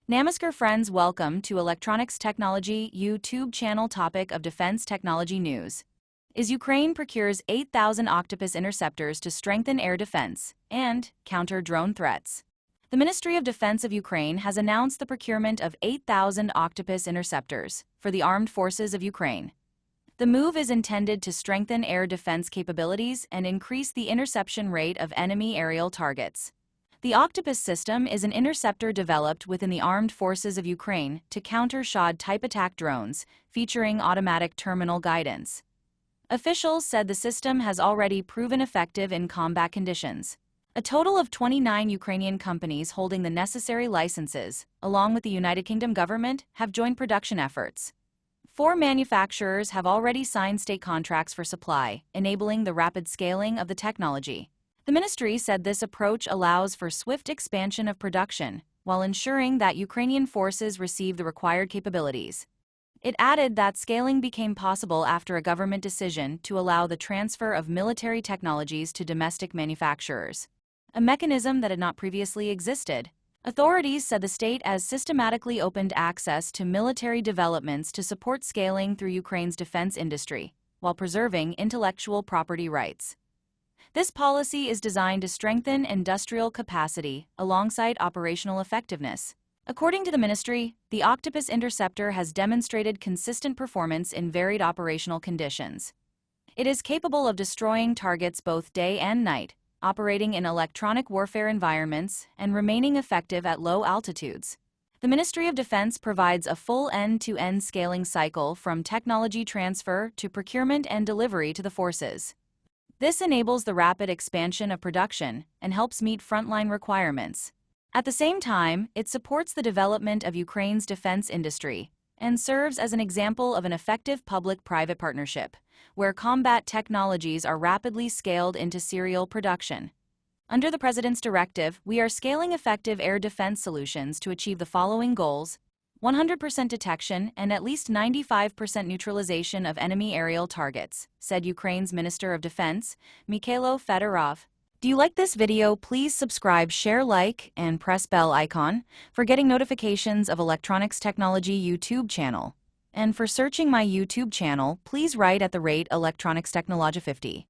Namaskar friends, welcome to Electronics Technology YouTube channel. Topic of Defense Technology News. Is Ukraine procures 8,000 Octopus interceptors to strengthen air defense and counter drone threats. The Ministry of Defense of Ukraine has announced the procurement of 8,000 Octopus interceptors for the armed forces of Ukraine. The move is intended to strengthen air defense capabilities and increase the interception rate of enemy aerial targets. The Octopus system is an interceptor developed within the armed forces of Ukraine to counter Shahed-type attack drones, featuring automatic terminal guidance. Officials said the system has already proven effective in combat conditions. A total of 29 Ukrainian companies holding the necessary licenses, along with the United Kingdom government, have joined production efforts. 4 manufacturers have already signed state contracts for supply, enabling the rapid scaling of the technology. The ministry said this approach allows for swift expansion of production, while ensuring that Ukrainian forces receive the required capabilities. It added that scaling became possible after a government decision to allow the transfer of military technologies to domestic manufacturers, a mechanism that had not previously existed. Authorities said the state has systematically opened access to military developments to support scaling through Ukraine's defense industry, while preserving intellectual property rights. This policy is designed to strengthen industrial capacity alongside operational effectiveness. According to the ministry, the Octopus interceptor has demonstrated consistent performance in varied operational conditions. It is capable of destroying targets both day and night, operating in electronic warfare environments, and remaining effective at low altitudes. The Ministry of Defense provides a full end-to-end scaling cycle from technology transfer to procurement and delivery to the forces. This enables the rapid expansion of production and helps meet frontline requirements. At the same time, it supports the development of Ukraine's defense industry and serves as an example of an effective public-private partnership, where combat technologies are rapidly scaled into serial production. Under the President's directive, we are scaling effective air defense solutions to achieve the following goals: 100% detection and at least 95% neutralization of enemy aerial targets, said Ukraine's Minister of Defense, Mikhailo Fedorov. Do you like this video? Please subscribe, share, like, and press bell icon for getting notifications of Electronics Technology YouTube channel. And for searching my YouTube channel, please write at the rate Electronics Technology 50.